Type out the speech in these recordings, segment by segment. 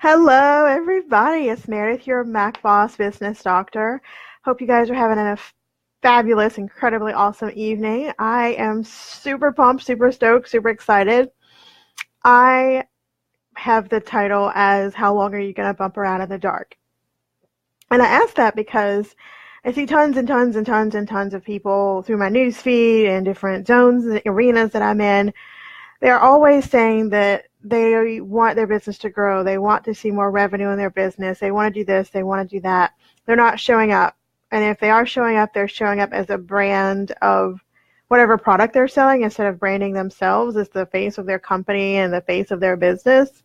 Hello, everybody. It's Meredith, your Mac Boss Business Doctor. Hope you guys are having a fabulous, incredibly awesome evening. I am super pumped, super stoked, super excited. I have the title as How Long Are You Going to Bump Around in the Dark? And I ask that because I see tons and tons and tons and tons of people through my news feed and different zones and arenas that I'm in. They're always saying that they want their business to grow. They want to see more revenue in their business. They want to do this. They want to do that. They're not showing up. And if they are showing up, they're showing up as a brand of whatever product they're selling instead of branding themselves as the face of their company and the face of their business.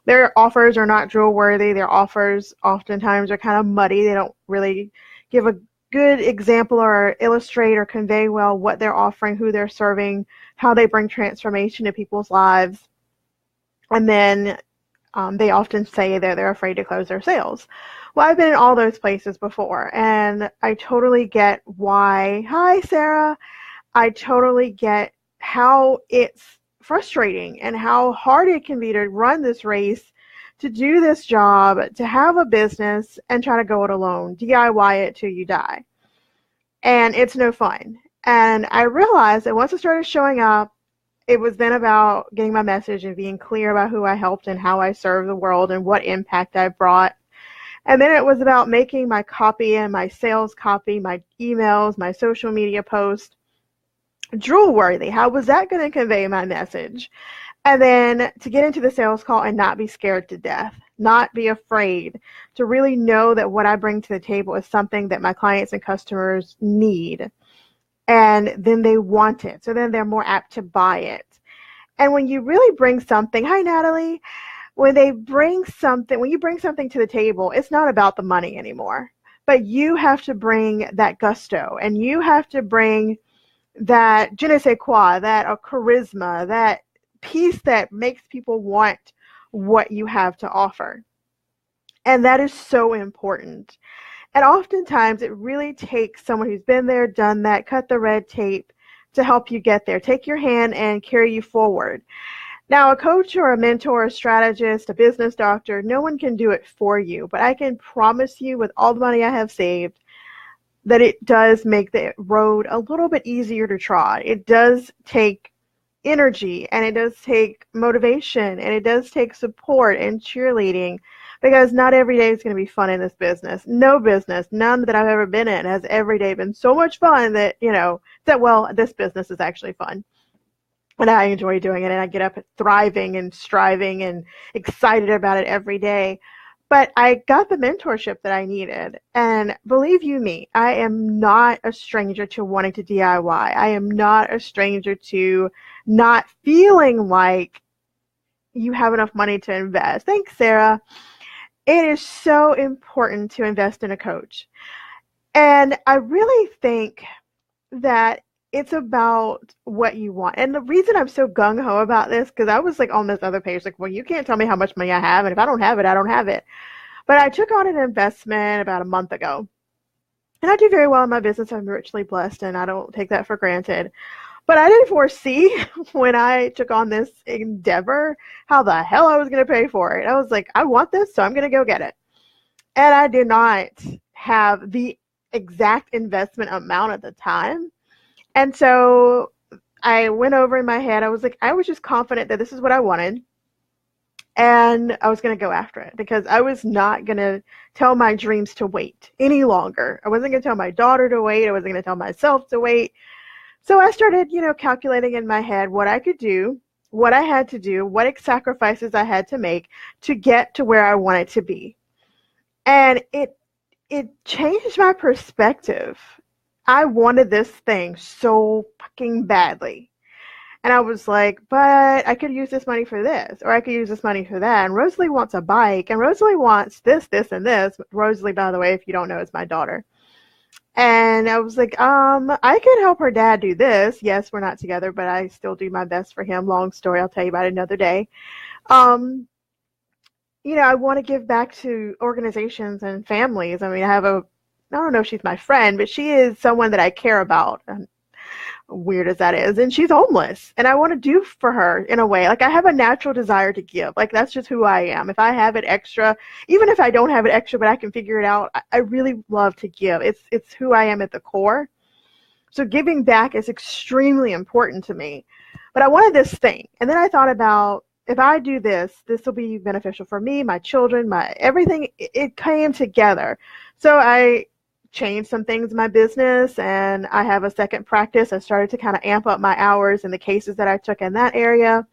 Their offers are not drill worthy. Their offers oftentimes are kind of muddy. They don't really give a good example or illustrate or convey well what they're offering, who they're serving, how they bring transformation to people's lives. And then they often say that they're afraid to close their sales. Well, I've been in all those places before, and I totally get why. Hi, Sarah. I totally get how it's frustrating and how hard it can be to run this race, to do this job, to have a business and try to go it alone, DIY it till you die. And it's no fun. And I realized that once I started showing up, it was then about getting my message and being clear about who I helped and how I served the world and what impact I brought. And then it was about making my copy and my sales copy, my emails, my social media posts drool worthy. How was that going to convey my message? And then to get into the sales call and not be scared to death, not be afraid, to really know that what I bring to the table is something that my clients and customers need. And then they want it. So then they're more apt to buy it. And when you really bring something, hi, Natalie, when you bring something to the table, it's not about the money anymore. But you have to bring that gusto, and you have to bring that je ne sais quoi, that charisma, that piece that makes people want what you have to offer. And that is so important. And oftentimes it really takes someone who's been there, done that, cut the red tape to help you get there, take your hand and carry you forward. Now, a coach or a mentor, a strategist, a business doctor, no one can do it for you, but I can promise you with all the money I have saved that it does make the road a little bit easier to trod. It does take energy, and it does take motivation, and it does take support and cheerleading, because not every day is going to be fun in this business. No business, none that I've ever been in, has every day been so much fun that, this business is actually fun. And I enjoy doing it, and I get up thriving and striving and excited about it every day. But I got the mentorship that I needed. And believe you me, I am not a stranger to wanting to DIY. I am not a stranger to not feeling like you have enough money to invest. Thanks, Sarah. It is so important to invest in a coach. And I really think that it's about what you want. And the reason I'm so gung-ho about this, because I was like on this other page, like, well, you can't tell me how much money I have, and if I don't have it, I don't have it. But I took on an investment about a month ago. And I do very well in my business. I'm richly blessed, and I don't take that for granted. But I didn't foresee when I took on this endeavor how the hell I was going to pay for it. I was like, I want this, so I'm going to go get it. And I did not have the exact investment amount at the time. And so I went over in my head. I was just confident that this is what I wanted. And I was going to go after it, because I was not going to tell my dreams to wait any longer. I wasn't going to tell my daughter to wait. I wasn't going to tell myself to wait. So I started, calculating in my head what I could do, what I had to do, what sacrifices I had to make to get to where I wanted to be. And it changed my perspective. I wanted this thing so fucking badly. And I was like, but I could use this money for this, or I could use this money for that. And Rosalie wants a bike, and Rosalie wants this, this, and this. Rosalie, by the way, if you don't know, is my daughter. And I was like, I could help her dad do this. Yes, we're not together, but I still do my best for him. Long story, I'll tell you about it another day. I want to give back to organizations and families. I mean, I don't know if she's my friend, but she is someone that I care about. weird as that is, and she's homeless, and I want to do for her in a way. Like, I have a natural desire to give. Like, that's just who I am. If I have it extra, even if I don't have it extra, but I can figure it out, I really love to give. It's who I am at the core. So giving back is extremely important to me. But I wanted this thing, and then I thought about, if I do this, this will be beneficial for me, my children, my everything. It came together. So I changed some things in my business, and I have a second practice. I started to kind of amp up my hours and the cases that I took in that area.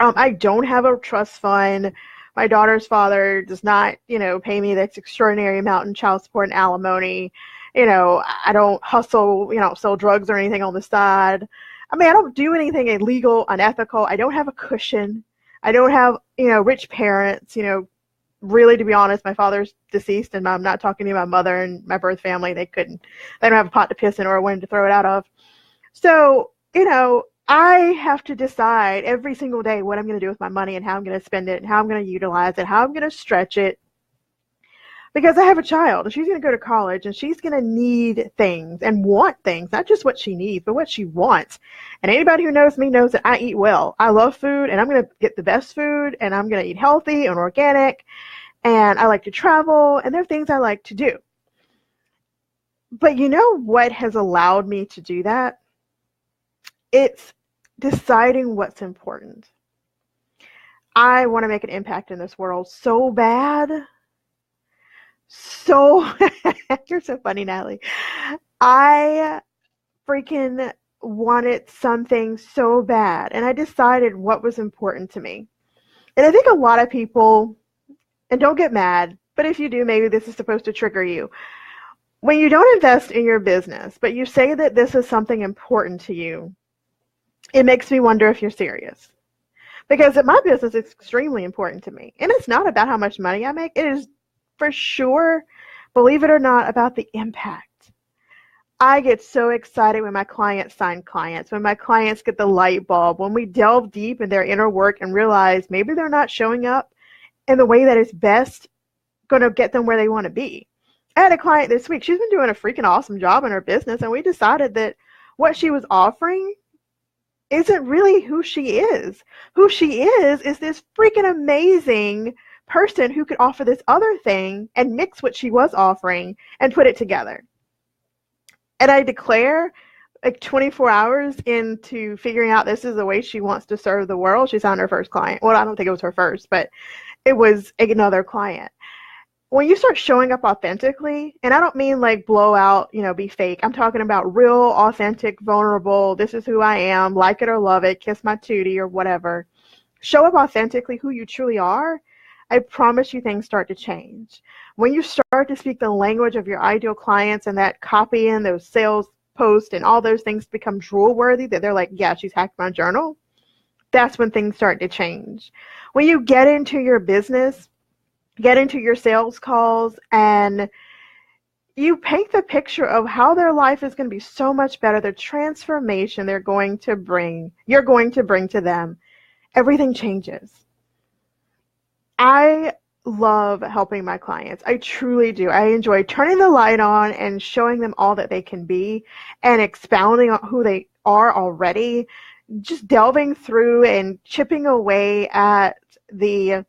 I don't have a trust fund. My daughter's father does not, pay me this extraordinary amount in child support and alimony. I don't hustle, sell drugs or anything on the side. I mean, I don't do anything illegal, unethical. I don't have a cushion. I don't have, rich parents. Really, to be honest, my father's deceased, and I'm not talking to my mother and my birth family. They don't have a pot to piss in or a wind to throw it out of. So, I have to decide every single day what I'm going to do with my money and how I'm going to spend it and how I'm going to utilize it, how I'm going to stretch it. Because I have a child, and she's going to go to college, and she's going to need things and want things, not just what she needs, but what she wants. And anybody who knows me knows that I eat well. I love food, and I'm going to get the best food, and I'm going to eat healthy and organic, and I like to travel, and there are things I like to do. But you know what has allowed me to do that? It's deciding what's important. I want to make an impact in this world so bad. So, you're so funny, Natalie. I freaking wanted something so bad, and I decided what was important to me. And I think a lot of people, and don't get mad, but if you do, maybe this is supposed to trigger you. When you don't invest in your business, but you say that this is something important to you, it makes me wonder if you're serious. Because my business is extremely important to me. And it's not about how much money I make. It is for sure, believe it or not, about the impact. I get so excited when my clients sign clients, when my clients get the light bulb, when we delve deep in their inner work and realize maybe they're not showing up in the way that is best going to get them where they want to be. I had a client this week. She's been doing a freaking awesome job in her business, and we decided that what she was offering isn't really who she is. Who she is this freaking amazing person who could offer this other thing and mix what she was offering and put it together. And I declare, like 24 hours into figuring out this is the way she wants to serve the world, she signed her first client. Well, I don't think it was her first, but it was another client. When you start showing up authentically, and I don't mean like blow out, be fake. I'm talking about real, authentic, vulnerable. This is who I am. Like it or love it. Kiss my tootie or whatever. Show up authentically who you truly are. I promise you things start to change. When you start to speak the language of your ideal clients and that copy and those sales posts and all those things become drool worthy, that they're like, yeah, she's hacked my journal. That's when things start to change. When you get into your business, get into your sales calls, and you paint the picture of how their life is going to be so much better, the transformation you're going to bring to them, everything changes. I love helping my clients. I truly do. I enjoy turning the light on and showing them all that they can be and expounding on who they are already, just delving through and chipping away at the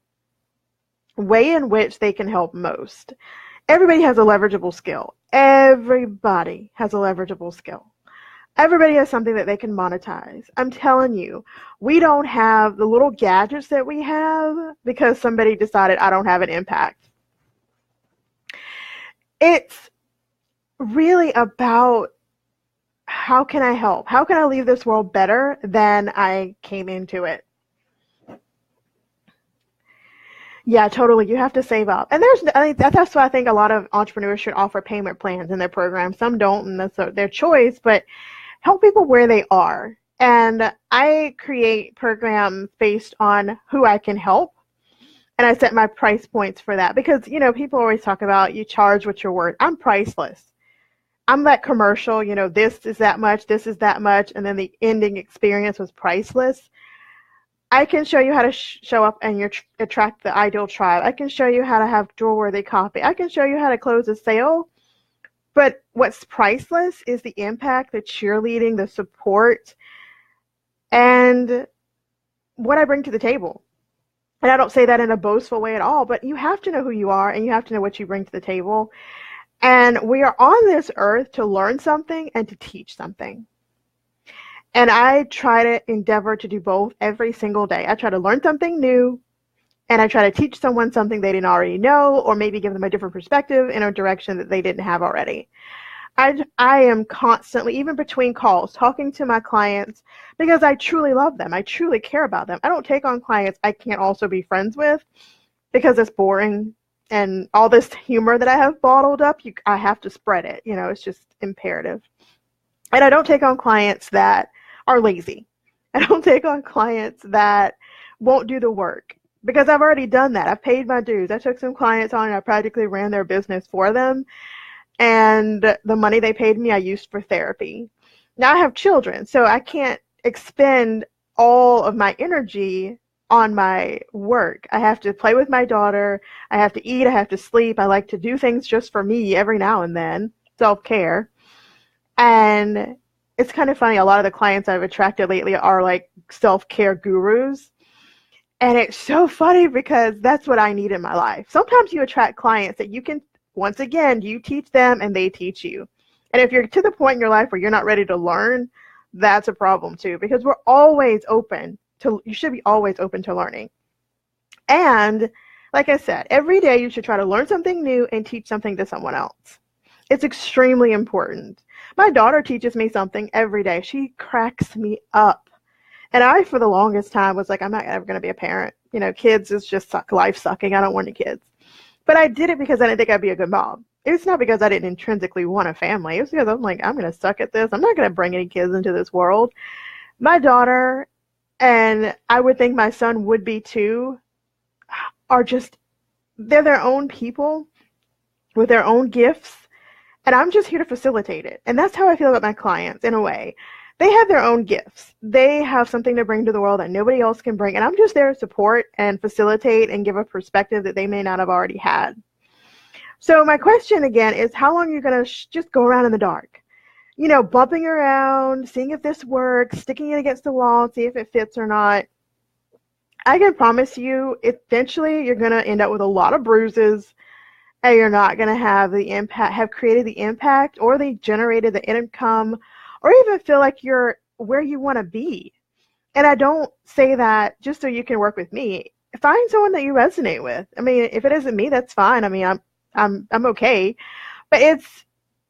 way in which they can help most. Everybody has a leverageable skill. Everybody has a leverageable skill. Everybody has something that they can monetize. I'm telling you, we don't have the little gadgets that we have because somebody decided I don't have an impact. It's really about how can I help? How can I leave this world better than I came into it? Yeah, totally. You have to save up. And that's why I think a lot of entrepreneurs should offer payment plans in their program. Some don't, and that's their choice, but help people where they are. And I create programs based on who I can help. And I set my price points for that because, people always talk about you charge what you're worth. I'm priceless. I'm that commercial, this is that much, this is that much. And then the ending experience was priceless. I can show you how to show up and attract the ideal tribe. I can show you how to have drawer-worthy copy. I can show you how to close a sale. But what's priceless is the impact, the cheerleading, the support, and what I bring to the table. And I don't say that in a boastful way at all, but you have to know who you are and you have to know what you bring to the table. And we are on this earth to learn something and to teach something. And I try to endeavor to do both every single day. I try to learn something new, and I try to teach someone something they didn't already know, or maybe give them a different perspective in a direction that they didn't have already. I am constantly, even between calls, talking to my clients because I truly love them. I truly care about them. I don't take on clients I can't also be friends with because it's boring. And all this humor that I have bottled up, I have to spread it. It's just imperative. And I don't take on clients that are lazy. I don't take on clients that won't do the work because I've already done that. I've paid my dues. I took some clients on and I practically ran their business for them. And the money they paid me, I used for therapy. Now I have children, so I can't expend all of my energy on my work. I have to play with my daughter. I have to eat. I have to sleep. I like to do things just for me every now and then, self-care. And it's kind of funny. A lot of the clients I've attracted lately are like self-care gurus. And it's so funny because that's what I need in my life. Sometimes you attract clients that you can, once again, you teach them and they teach you. And if you're to the point in your life where you're not ready to learn, that's a problem too, because we're always open to, you should be always open to learning. And like I said, every day you should try to learn something new and teach something to someone else. It's extremely important. My daughter teaches me something every day. She cracks me up. And I, for the longest time, was like, I'm not ever going to be a parent. Kids is just life sucking. I don't want any kids. But I did it because I didn't think I'd be a good mom. It's not because I didn't intrinsically want a family. It was because I'm like, I'm going to suck at this. I'm not going to bring any kids into this world. My daughter, and I would think my son would be too, are just, they're their own people with their own gifts. And I'm just here to facilitate it. And that's how I feel about my clients in a way. They have their own gifts. They have something to bring to the world that nobody else can bring. And I'm just there to support and facilitate and give a perspective that they may not have already had. So my question again is, how long are you going to just go around in the dark? Bumping around, seeing if this works, sticking it against the wall, see if it fits or not. I can promise you, eventually you're going to end up with a lot of bruises, and you're not going to have created the impact or they generated the income, or even feel like you're where you want to be. And I don't say that just so you can work with me. Find someone that you resonate with. I mean, if it isn't me, that's fine. I mean, I'm okay. But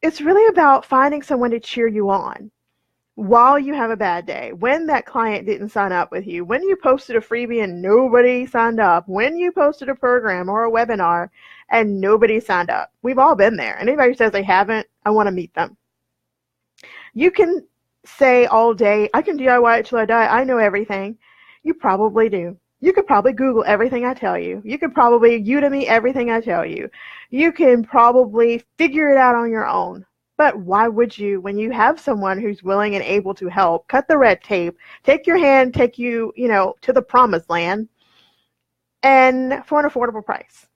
it's really about finding someone to cheer you on while you have a bad day. When that client didn't sign up with you, when you posted a freebie and nobody signed up, when you posted a program or a webinar and nobody signed up. We've all been there. And anybody who says they haven't, I want to meet them. You can say all day, I can DIY it till I die. I know everything. You probably do. You could probably Google everything I tell you. You could probably Udemy everything I tell you. You can probably figure it out on your own. But why would you, when you have someone who's willing and able to help, cut the red tape, take your hand, take you, to the promised land, and for an affordable price?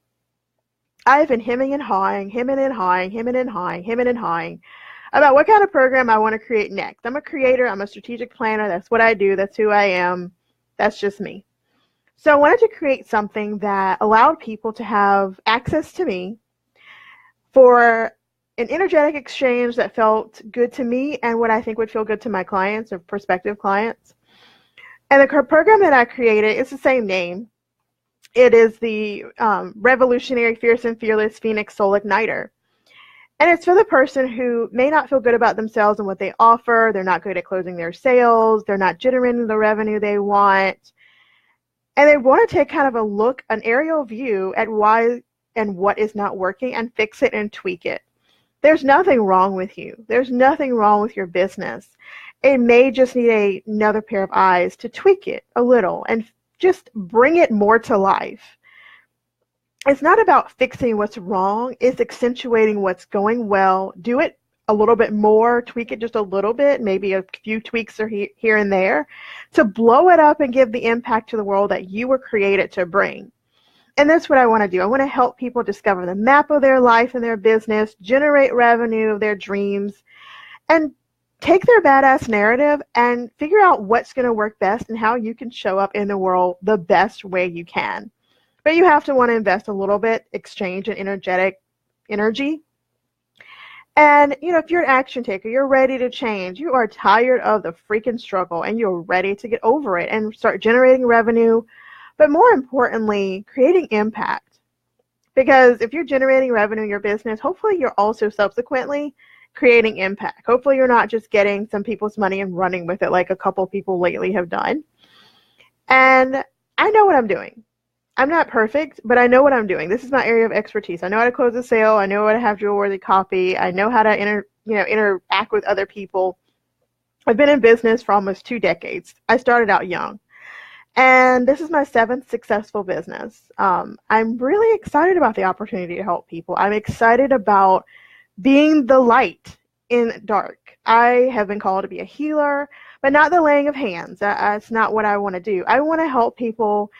I've been hemming and hawing about what kind of program I want to create next. I'm a creator. I'm a strategic planner. That's what I do. That's who I am. That's just me. So I wanted to create something that allowed people to have access to me for an energetic exchange that felt good to me and what I think would feel good to my clients or prospective clients. And the program that I created is the same name. It is the Revolutionary, Fierce and Fearless Phoenix Soul Igniter. And it's for the person who may not feel good about themselves and what they offer. They're not good at closing their sales. They're not generating the revenue they want. And they want to take kind of a look, an aerial view at why and what is not working and fix it and tweak it. There's nothing wrong with you. There's nothing wrong with your business. It may just need another pair of eyes to tweak it a little and just bring it more to life. It's not about fixing what's wrong. It's accentuating what's going well. Do it a little bit more, tweak it just a little bit, maybe a few tweaks are here and there, to blow it up and give the impact to the world that you were created to bring. And that's what I want to do. I want to help people discover the map of their life and their business, generate revenue of their dreams, and take their badass narrative and figure out what's going to work best and how you can show up in the world the best way you can. But you have to want to invest a little bit, exchange and energetic energy. And, if you're an action taker, you're ready to change, you are tired of the freaking struggle, and you're ready to get over it and start generating revenue, but more importantly, creating impact. Because if you're generating revenue in your business, hopefully you're also subsequently creating impact. Hopefully you're not just getting some people's money and running with it like a couple people lately have done. And I know what I'm doing. I'm not perfect, but I know what I'm doing. This is my area of expertise. I know how to close a sale. I know how to have jewel-worthy copy. I know how to interact with other people. I've been in business for almost 2 decades. I started out young. And this is my 7th successful business. I'm really excited about the opportunity to help people. I'm excited about being the light in dark. I have been called to be a healer, but not the laying of hands. That's not what I want to do. I want to help people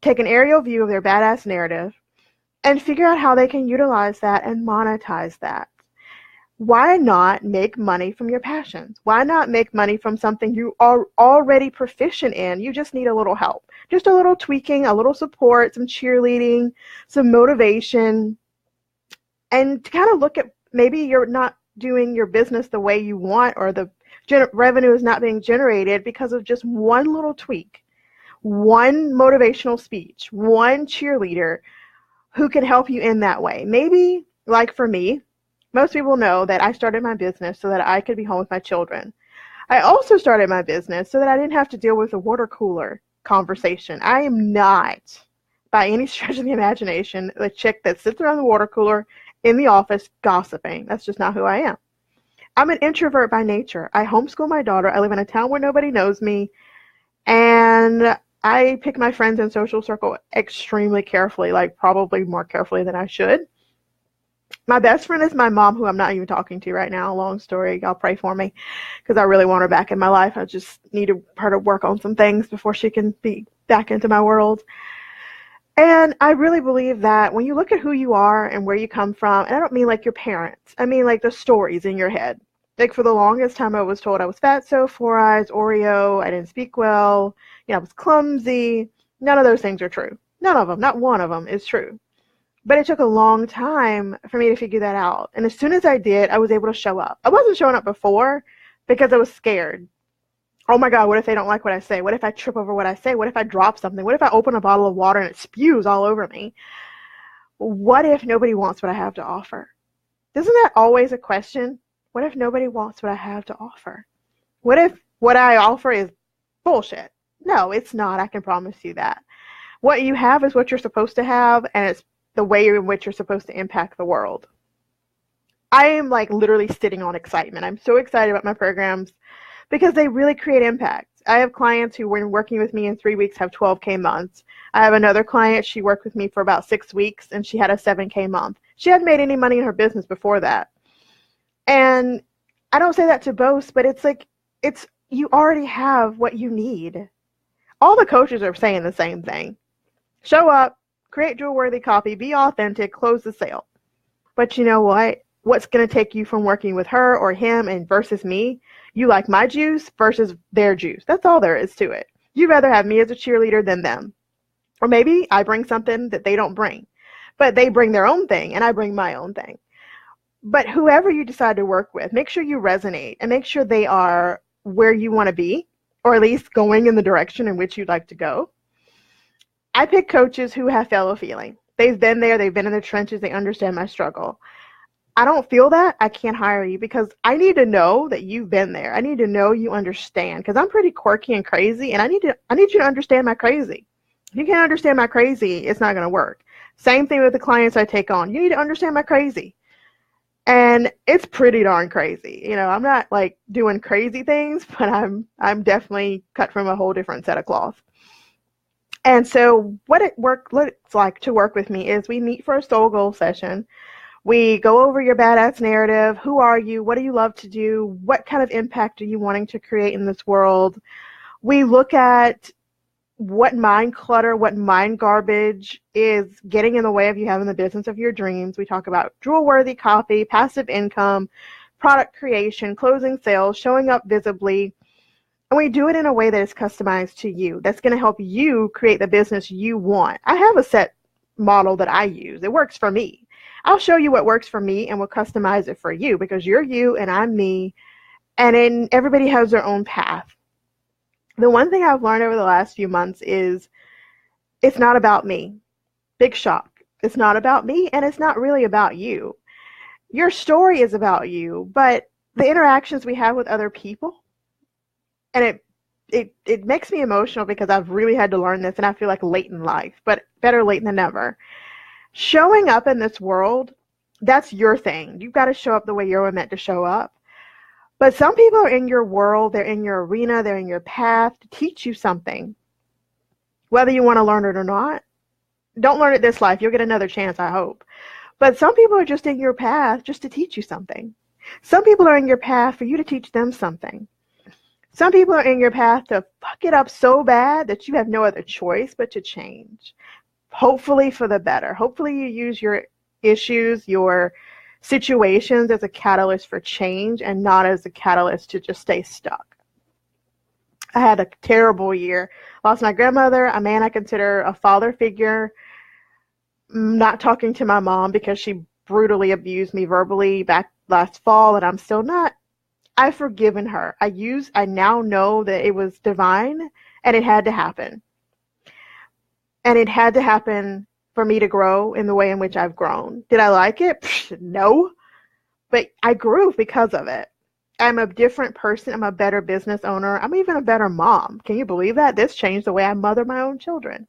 take an aerial view of their badass narrative and figure out how they can utilize that and monetize that. Why not make money from your passions? Why not make money from something you are already proficient in? You just need a little help, just a little tweaking, a little support, some cheerleading, some motivation, and to kind of look at maybe you're not doing your business the way you want, or the revenue is not being generated because of just one little tweak, one motivational speech, one cheerleader who can help you in that way. Maybe, like for me, most people know that I started my business so that I could be home with my children. I also started my business so that I didn't have to deal with the water cooler conversation. I am not, by any stretch of the imagination, the chick that sits around the water cooler in the office gossiping. That's just not who I am. I'm an introvert by nature. I homeschool my daughter. I live in a town where nobody knows me. And I pick my friends and social circle extremely carefully, like probably more carefully than I should. My best friend is my mom, who I'm not even talking to right now. Long story. Y'all pray for me because I really want her back in my life. I just need her to work on some things before she can be back into my world. And I really believe that when you look at who you are and where you come from, and I don't mean like your parents, I mean like the stories in your head. Like for the longest time I was told I was fatso, 4 eyes, Oreo, I didn't speak well, I was clumsy. None of those things are true. None of them, not one of them is true. But it took a long time for me to figure that out. And as soon as I did, I was able to show up. I wasn't showing up before because I was scared. Oh my God, what if they don't like what I say? What if I trip over what I say? What if I drop something? What if I open a bottle of water and it spews all over me? What if nobody wants what I have to offer? Isn't that always a question? What if nobody wants what I have to offer? What if what I offer is bullshit? No, it's not. I can promise you that. What you have is what you're supposed to have, and it's the way in which you're supposed to impact the world. I am like literally sitting on excitement. I'm so excited about my programs because they really create impact. I have clients who were working with me in 3 weeks have 12K months. I have another client, she worked with me for about 6 weeks and she had a 7K month. She hadn't made any money in her business before that. And I don't say that to boast, but it's like, you already have what you need. All the coaches are saying the same thing. Show up, create jewel-worthy copy, be authentic, close the sale. But you know what? What's going to take you from working with her or him and versus me? You like my juice versus their juice. That's all there is to it. You'd rather have me as a cheerleader than them. Or maybe I bring something that they don't bring. But they bring their own thing and I bring my own thing. But whoever you decide to work with, make sure you resonate and make sure they are where you want to be, or at least going in the direction in which you'd like to go. I pick coaches who have fellow feeling. They've been there, they've been in the trenches, they understand my struggle. I don't feel that, I can't hire you because I need to know that you've been there. I need to know you understand because I'm pretty quirky and crazy, and I need you to understand my crazy. If you can't understand my crazy, it's not going to work. Same thing with the clients I take on. You need to understand my crazy. And it's pretty darn crazy. I'm not like doing crazy things, but I'm definitely cut from a whole different set of cloth. And so what it looks like to work with me is we meet for a soul goal session. We go over your badass narrative. Who are you? What do you love to do? What kind of impact are you wanting to create in this world? We look at what mind clutter, what mind garbage is getting in the way of you having the business of your dreams. We talk about drool-worthy copy, passive income, product creation, closing sales, showing up visibly. And we do it in a way that is customized to you. That's going to help you create the business you want. I have a set model that I use. It works for me. I'll show you what works for me and we'll customize it for you because you're you and I'm me. And then everybody has their own path. The one thing I've learned over the last few months is it's not about me. Big shock. It's not about me and it's not really about you. Your story is about you, but the interactions we have with other people, and it makes me emotional because I've really had to learn this and I feel like late in life, but better late than never. Showing up in this world, that's your thing. You've got to show up the way you're meant to show up. But some people are in your world, they're in your arena, they're in your path to teach you something. Whether you want to learn it or not. Don't learn it this life. You'll get another chance, I hope. But some people are just in your path just to teach you something. Some people are in your path for you to teach them something. Some people are in your path to fuck it up so bad that you have no other choice but to change. Hopefully for the better. Hopefully you use your issues, your situations as a catalyst for change and not as a catalyst to just stay stuck. I had a terrible year. Lost my grandmother, a man I consider a father figure. Not talking to my mom because she brutally abused me verbally back last fall and I'm still not. I've forgiven her. I now know that it was divine and it had to happen. And it had to happen for me to grow in the way in which I've grown. Did I like it? No. But I grew because of it. I'm a different person. I'm a better business owner. I'm even a better mom. Can you believe that? This changed the way I mother my own children.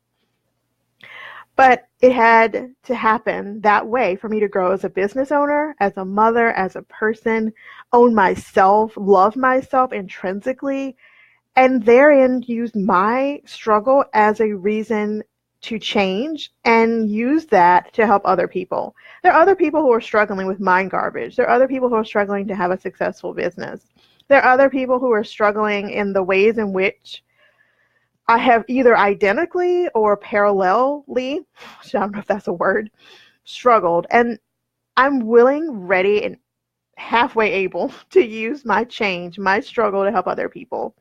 But it had to happen that way for me to grow as a business owner, as a mother, as a person, own myself, love myself intrinsically, and therein use my struggle as a reason to change and use that to help other people. There are other people who are struggling with mind garbage. There are other people who are struggling to have a successful business. There are other people who are struggling in the ways in which I have either identically or parallelly, I don't know if that's a word, struggled. And I'm willing, ready, and halfway able to use my change, my struggle to help other people.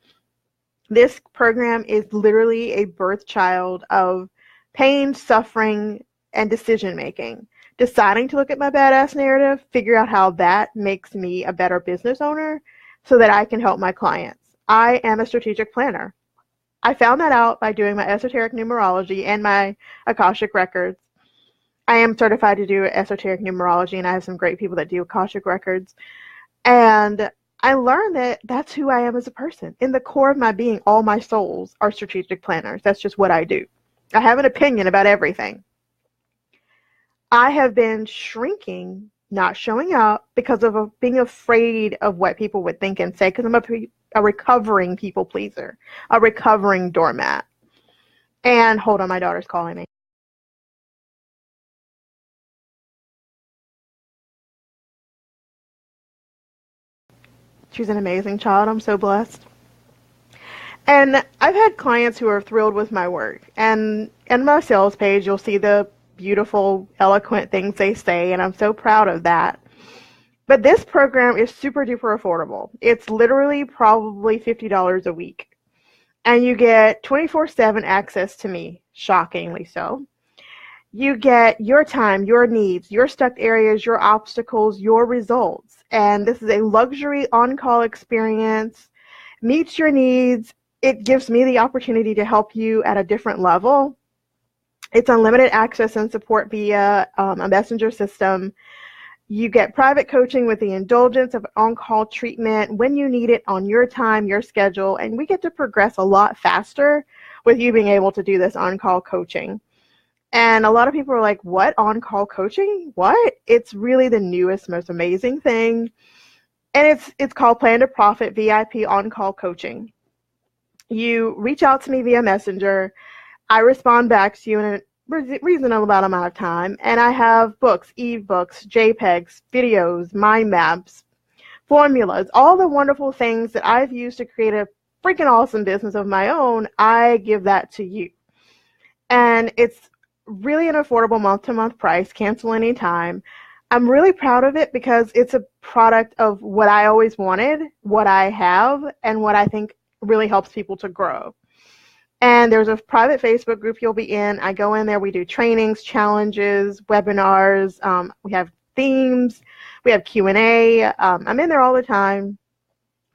This program is literally a birth child of pain, suffering, and decision making. Deciding to look at my badass narrative, figure out how that makes me a better business owner so that I can help my clients. I am a strategic planner. I found that out by doing my esoteric numerology and my Akashic records. I am certified to do esoteric numerology, and I have some great people that do Akashic records. And I learned that that's who I am as a person. In the core of my being, all my souls are strategic planners. That's just what I do. I have an opinion about everything. I have been shrinking, not showing up, because of being afraid of what people would think and say, because I'm a recovering people pleaser, a recovering doormat. And hold on, my daughter's calling me. She's an amazing child. I'm so blessed. And I've had clients who are thrilled with my work. And in my sales page, you'll see the beautiful, eloquent things they say, and I'm so proud of that. But this program is super duper affordable. It's literally probably $50 a week. And you get 24/7 access to me, shockingly so. You get your time, your needs, your stuck areas, your obstacles, your results. And this is a luxury on-call experience, meets your needs. It gives me the opportunity to help you at a different level. It's unlimited access and support via a messenger system. You get private coaching with the indulgence of on-call treatment when you need it on your time, your schedule, and we get to progress a lot faster with you being able to do this on-call coaching. And a lot of people are like, what, on-call coaching? What? It's really the newest, most amazing thing. And it's called Plan to Profit VIP on-call coaching. You reach out to me via messenger. I respond back to you in a reasonable amount of time, and I have books, ebooks, JPEGs, videos, mind maps, formulas, all the wonderful things that I've used to create a freaking awesome business of my own, I give that to you. And it's really an affordable month-to-month price, cancel anytime. I'm really proud of it because it's a product of what I always wanted, what I have, and what I think really helps people to grow. And there's a private Facebook group you'll be in. I go in there, we do trainings, challenges, webinars, we have themes, we have Q&A. I'm in there all the time.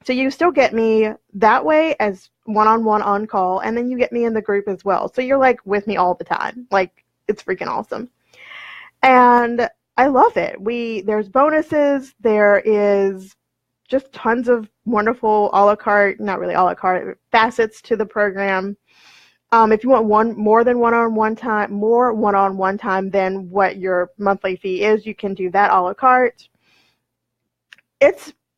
So you still get me that way as one-on-one on call, and then you get me in the group as well. So you're like with me all the time. Like, it's freaking awesome. And I love it. There's bonuses. There is just tons of wonderful a la carte, not really a la carte, facets to the program. If you want more one-on-one time than what your monthly fee is, you can do that a la carte.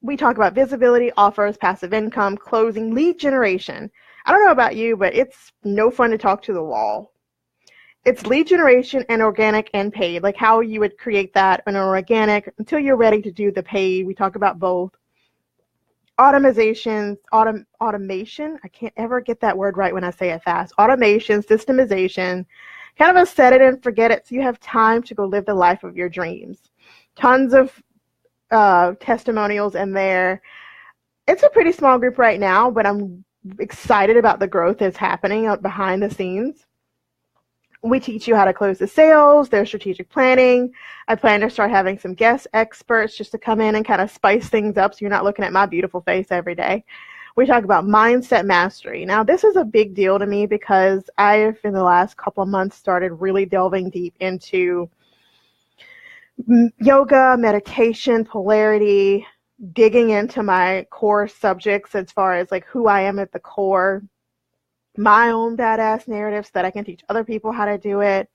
We talk about visibility, offers, passive income, closing, lead generation. I don't know about you, but it's no fun to talk to the wall. It's lead generation and organic and paid, like how you would create that in an organic until you're ready to do the paid. We talk about both. Automation. I can't ever get that word right when I say it fast. Automation, systemization, kind of a set it and forget it so you have time to go live the life of your dreams. Tons of testimonials in there. It's a pretty small group right now, but I'm excited about the growth that's happening out behind the scenes. We teach you how to close the sales, their strategic planning. I plan to start having some guest experts just to come in and kind of spice things up so you're not looking at my beautiful face every day. We talk about mindset mastery. Now, this is a big deal to me because I've, in the last couple of months, started really delving deep into yoga, meditation, polarity, digging into my core subjects as far as like who I am at the core, my own badass narratives so that I can teach other people how to do it,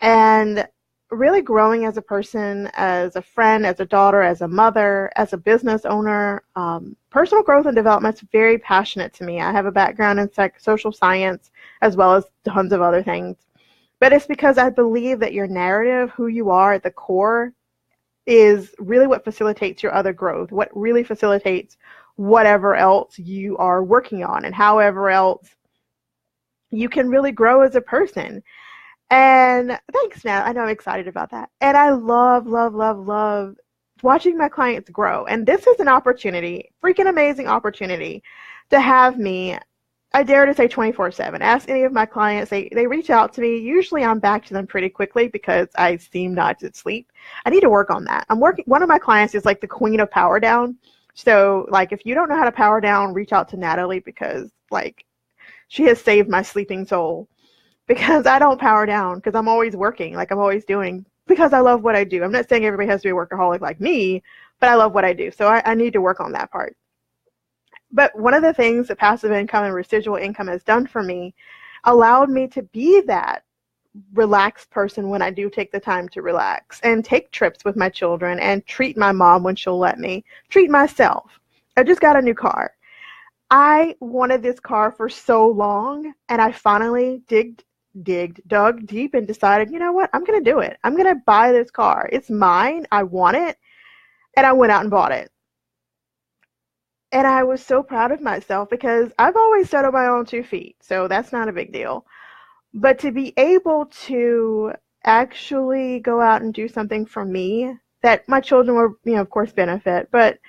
and really growing as a person, as a friend, as a daughter, as a mother, as a business owner. Personal growth and development is very passionate to me. I have a background in social science as well as tons of other things. But it's because I believe that your narrative, who you are at the core, is really what facilitates your other growth, what really facilitates whatever else you are working on and however else you can really grow as a person. And thanks, Matt. I know I'm excited about that. And I love, love, love, love watching my clients grow. And this is an opportunity, freaking amazing opportunity, to have me, I dare to say 24/7. Ask any of my clients, they reach out to me. Usually I'm back to them pretty quickly because I seem not to sleep. I need to work on that. One of my clients is like the queen of power down. So like if you don't know how to power down, reach out to Natalie because like she has saved my sleeping soul. Because I don't power down because I'm always working, like I'm always doing, because I love what I do. I'm not saying everybody has to be a workaholic like me, but I love what I do. So I need to work on that part. But one of the things that passive income and residual income has done for me allowed me to be that relaxed person when I do take the time to relax and take trips with my children and treat my mom when she'll let me, treat myself. I just got a new car. I wanted this car for so long, and I finally dug deep and decided, you know what, I'm going to do it. I'm going to buy this car. It's mine. I want it. And I went out and bought it. And I was so proud of myself because I've always stood on my own 2 feet. So that's not a big deal. But to be able to actually go out and do something for me that my children will, of course, benefit. But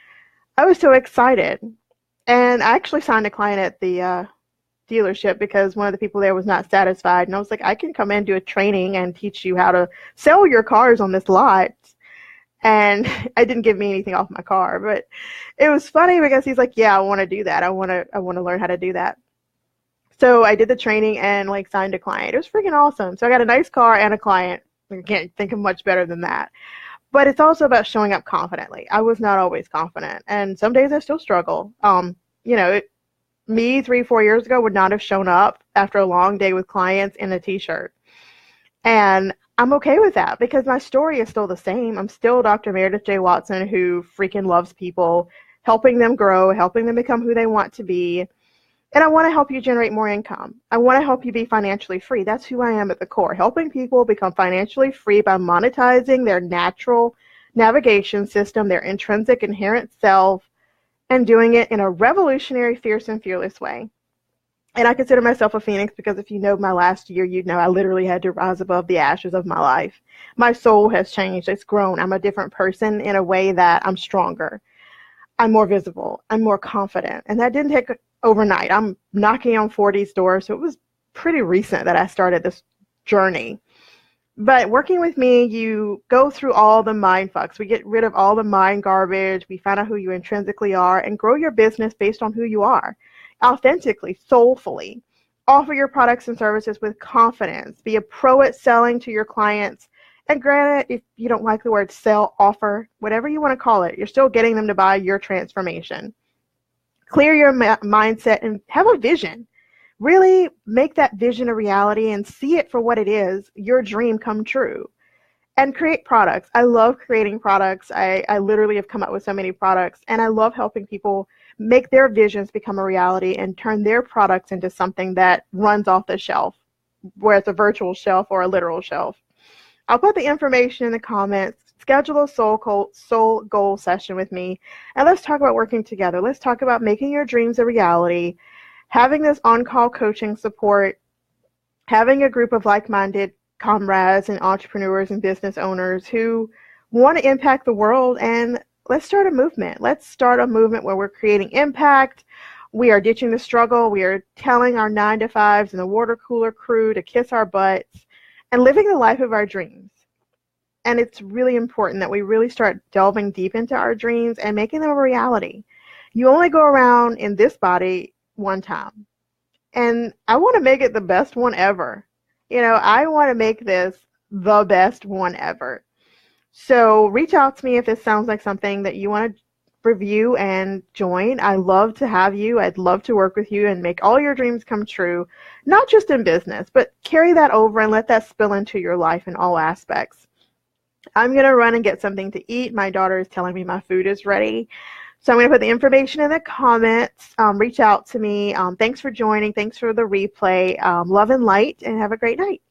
I was so excited. And I actually signed a client at the dealership because one of the people there was not satisfied. And I was like, I can come in, do a training, and teach you how to sell your cars on this lot. And I didn't give me anything off my car. But it was funny because he's like, yeah, I want to do that. I want to learn how to do that. So I did the training and like signed a client. It was freaking awesome. So I got a nice car and a client. I can't think of much better than that. But it's also about showing up confidently. I was not always confident. And some days I still struggle. Me 3-4 years ago would not have shown up after a long day with clients in a t-shirt. And I'm okay with that because my story is still the same. I'm still Dr. Meredith J. Watson who freaking loves people, helping them grow, helping them become who they want to be. And I want to help you generate more income. I want to help you be financially free. That's who I am at the core, helping people become financially free by monetizing their natural navigation system, their intrinsic inherent self, and doing it in a revolutionary, fierce, and fearless way. And I consider myself a phoenix because if you know my last year, you know I literally had to rise above the ashes of my life. My soul has changed. It's grown. I'm a different person in a way that I'm stronger. I'm more visible. I'm more confident. And that didn't take overnight. I'm knocking on 40's doors, so it was pretty recent that I started this journey. But working with me, you go through all the mind fucks. We get rid of all the mind garbage. We find out who you intrinsically are and grow your business based on who you are, authentically, soulfully. Offer your products and services with confidence. Be a pro at selling to your clients. And granted, if you don't like the word sell, offer, whatever you want to call it, you're still getting them to buy your transformation. Clear your mindset and have a vision. Really make that vision a reality and see it for what it is, your dream come true. And create products. I love creating products. I literally have come up with so many products, and I love helping people make their visions become a reality and turn their products into something that runs off the shelf, whether it's a virtual shelf or a literal shelf. I'll put the information in the comments. Schedule a soul goal session with me, and let's talk about working together. Let's talk about making your dreams a reality, having this on-call coaching support, having a group of like-minded comrades and entrepreneurs and business owners who want to impact the world, and let's start a movement. Let's start a movement where we're creating impact. We are ditching the struggle. We are telling our 9-to-5s and the water cooler crew to kiss our butts and living the life of our dreams. And it's really important that we really start delving deep into our dreams and making them a reality. You only go around in this body one time. And I want to make it the best one ever. I want to make this the best one ever. So reach out to me if this sounds like something that you want to review and join. I love to have you. I'd love to work with you and make all your dreams come true, not just in business, but carry that over and let that spill into your life in all aspects. I'm going to run and get something to eat. My daughter is telling me my food is ready. So I'm going to put the information in the comments. Reach out to me. Thanks for joining. Thanks for the replay. Love and light, and have a great night.